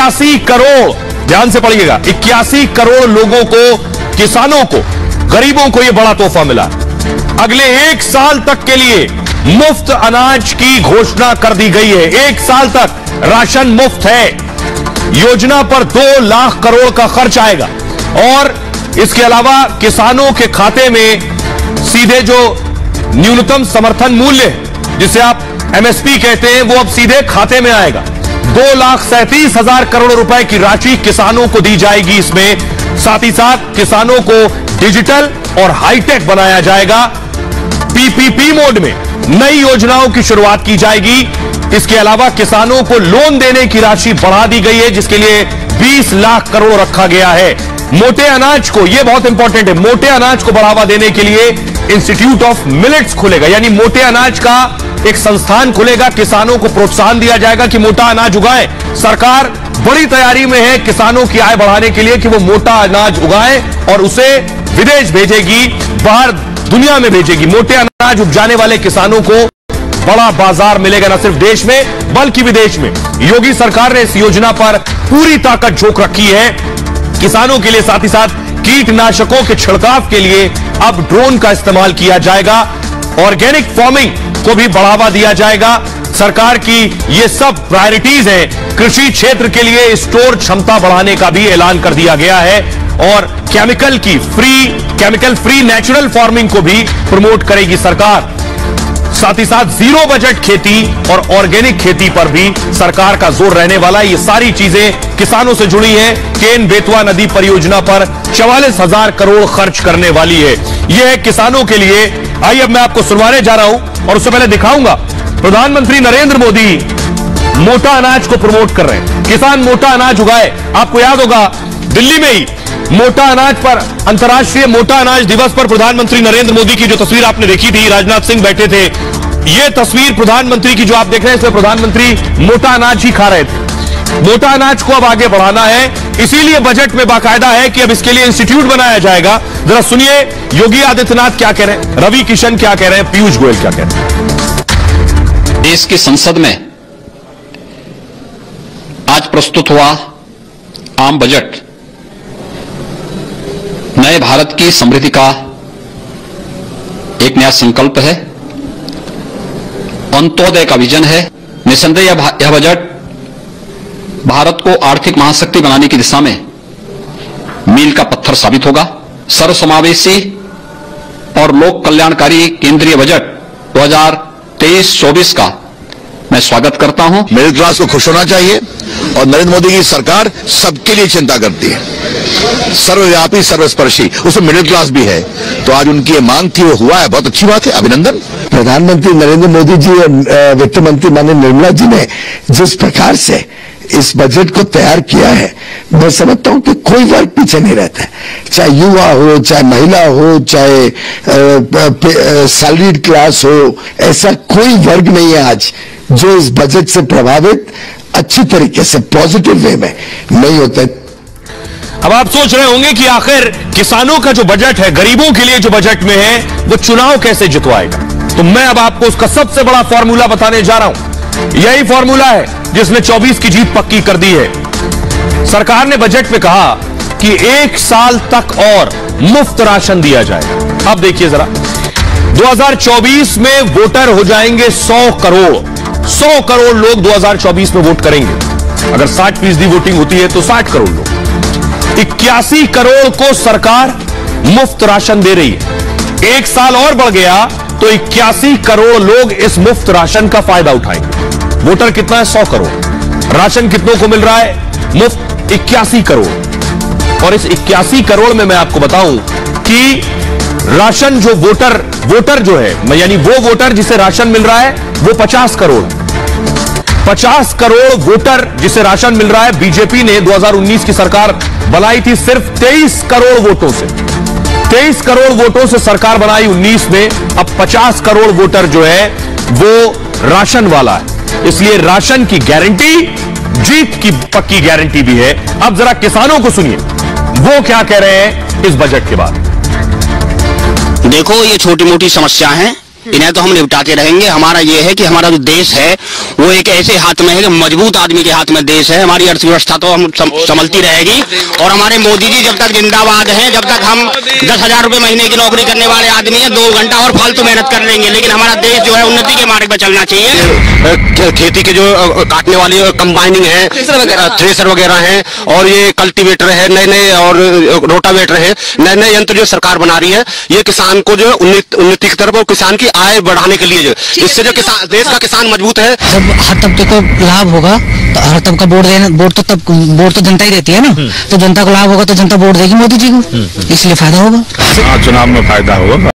81 करोड़, ध्यान से पढ़िएगा, 81 करोड़ लोगों को, किसानों को, गरीबों को यह बड़ा तोहफा मिला। अगले 1 साल तक के लिए मुफ्त अनाज की घोषणा कर दी गई है। 1 साल तक राशन मुफ्त है। योजना पर 2 लाख करोड़ का खर्च आएगा और इसके अलावा किसानों के खाते में सीधे जो न्यूनतम समर्थन मूल्य है, जिसे आप एमएसपी कहते हैं, वो अब सीधे खाते में आएगा। 2,37,000 करोड़ रुपए की राशि किसानों को दी जाएगी इसमें। साथ ही साथ किसानों को डिजिटल और हाईटेक बनाया जाएगा। पीपीपी मोड में नई योजनाओं की शुरुआत की जाएगी। इसके अलावा किसानों को लोन देने की राशि बढ़ा दी गई है, जिसके लिए 20 लाख करोड़ रखा गया है। मोटे अनाज को, यह बहुत इंपॉर्टेंट है, मोटे अनाज को बढ़ावा देने के लिए इंस्टीट्यूट ऑफ मिलेट्स खुलेगा, यानी मोटे अनाज का एक संस्थान खुलेगा। किसानों को प्रोत्साहन दिया जाएगा कि मोटा अनाज उगाएं। सरकार बड़ी तैयारी में है किसानों की आय बढ़ाने के लिए कि वो मोटा अनाज उगाएं और उसे विदेश भेजेगी, बाहर दुनिया में भेजेगी। मोटे अनाज उपजाने वाले किसानों को बड़ा बाजार मिलेगा, न सिर्फ देश में बल्कि विदेश में। योगी सरकार ने इस योजना पर पूरी ताकत झोंक रखी है किसानों के लिए। साथ ही साथ कीटनाशकों के छिड़काव के लिए अब ड्रोन का इस्तेमाल किया जाएगा। ऑर्गेनिक फार्मिंग को भी बढ़ावा दिया जाएगा। सरकार की ये सब प्रायोरिटीज हैं। कृषि क्षेत्र के लिए स्टोर क्षमता बढ़ाने का भी ऐलान कर दिया गया है और केमिकल फ्री नेचुरल फार्मिंग को भी प्रमोट करेगी सरकार। साथ ही साथ जीरो बजट खेती और ऑर्गेनिक खेती पर भी सरकार का जोर रहने वाला है। ये सारी चीजें किसानों से जुड़ी हैं। केन बेतवा नदी परियोजना पर 44,000 करोड़ खर्च करने वाली है। यह है किसानों के लिए। आइए अब मैं आपको सुनवाने जा रहा हूं और उससे पहले दिखाऊंगा प्रधानमंत्री नरेंद्र मोदी मोटा अनाज को प्रमोट कर रहे हैं। किसान मोटा अनाज उगाए। आपको याद होगा दिल्ली में ही मोटा अनाज पर, अंतर्राष्ट्रीय मोटा अनाज दिवस पर प्रधानमंत्री नरेंद्र मोदी की जो तस्वीर आपने देखी थी, राजनाथ सिंह बैठे थे, यह तस्वीर प्रधानमंत्री की जो आप देख रहे हैं, इसमें प्रधानमंत्री मोटा अनाज ही खा रहे थे। मोटा अनाज को अब आगे बढ़ाना है, इसीलिए बजट में बाकायदा है कि अब इसके लिए इंस्टीट्यूट बनाया जाएगा। जरा सुनिए योगी आदित्यनाथ क्या कह रहे हैं, रवि किशन क्या कह रहे हैं, पीयूष गोयल क्या कह रहे हैं। देश की संसद में आज प्रस्तुत हुआ आम बजट नए भारत की समृद्धि का एक नया संकल्प है, अंत्योदय का विजन है। निसंदेह यह बजट भारत को आर्थिक महाशक्ति बनाने की दिशा में मील का पत्थर साबित होगा। सर्वसमावेशी और लोक कल्याणकारी केंद्रीय बजट 2023-24 का मैं स्वागत करता हूं। मिडिल क्लास को खुश होना चाहिए और नरेंद्र मोदी की सरकार सबके लिए चिंता करती है, सर्वव्यापी सर्वस्पर्शी, उसमें मिडिल क्लास भी है। तो आज उनकी ये मांग थी, वो हुआ है, बहुत अच्छी बात है, अभिनंदन। प्रधानमंत्री नरेंद्र मोदी जी और वित्त मंत्री माननीय निर्मला जी ने जिस प्रकार से इस बजट को तैयार किया है, मैं समझता हूं कि कोई वर्ग पीछे नहीं रहता है, चाहे युवा हो, चाहे महिला हो, चाहे सैलरीड क्लास हो, ऐसा कोई वर्ग नहीं है आज जो इस बजट से प्रभावित अच्छी तरीके से पॉजिटिव वे में नहीं होता। अब आप सोच रहे होंगे कि आखिर किसानों का जो बजट है, गरीबों के लिए जो बजट में है, वो चुनाव कैसे जितवाएगा। तो मैं अब आपको उसका सबसे बड़ा फॉर्मूला बताने जा रहा हूं। यही फॉर्मूला है जिसने 24 की जीत पक्की कर दी है। सरकार ने बजट में कहा कि 1 साल तक और मुफ्त राशन दिया जाएगा। अब देखिए जरा, 2024 में वोटर हो जाएंगे 100 करोड़। 100 करोड़ लोग 2024 में वोट करेंगे। अगर 60% वोटिंग होती है तो 60 करोड़ लोग। 81 करोड़ को सरकार मुफ्त राशन दे रही है। 1 साल और बढ़ गया तो 81 करोड़ लोग इस मुफ्त राशन का फायदा उठाएंगे। वोटर कितना है? 100 करोड़। राशन कितनों को मिल रहा है मुफ्त? 81 करोड़। और इस 81 करोड़ में मैं आपको बताऊं कि राशन जो वोटर जो है, यानी वो वोटर जिसे राशन मिल रहा है, वो 50 करोड़। 50 करोड़ वोटर जिसे राशन मिल रहा है, बीजेपी ने 2019 की सरकार बनाई थी सिर्फ 23 करोड़ वोटों से। 23 करोड़ वोटों से सरकार बनाई 19 में। अब 50 करोड़ वोटर जो है वो राशन वाला है। इसलिए राशन की गारंटी जीत की पक्की गारंटी भी है। अब जरा किसानों को सुनिए, वो क्या कह रहे हैं इस बजट के बाद। देखो, ये छोटी मोटी समस्या हैं, इन्हें तो हम निपटाते रहेंगे। हमारा ये है कि हमारा जो देश है वो एक ऐसे हाथ में है कि मजबूत आदमी के हाथ में देश है। हमारी अर्थव्यवस्था तो हम संभलती रहेगी और हमारे मोदी जी जब तक जिंदाबाद हैं, जब तक हम 10,000 रुपए महीने की नौकरी करने वाले आदमी हैं 2 घंटा और फालतू मेहनत कर लेंगे, लेकिन हमारा देश जो है उन्नति के मार्ग पर चलना चाहिए। खेती के जो काटने वाली कंबाइनिंग है, थ्रेसर वगैरह है और ये कल्टीवेटर है, नए नए और रोटावेटर है, नए नए यंत्र जो सरकार बना रही है, ये किसान को जो उन्नति की तरफ और किसान की आय बढ़ाने के लिए, जो इससे जो किसान देश का किसान मजबूत है। जब हर तबके को लाभ होगा तो हर तबका वोट तो जनता ही देती है ना, तो जनता को लाभ होगा तो जनता वोट देगी मोदी जी को, इसलिए फायदा होगा। चुनाव में फायदा होगा।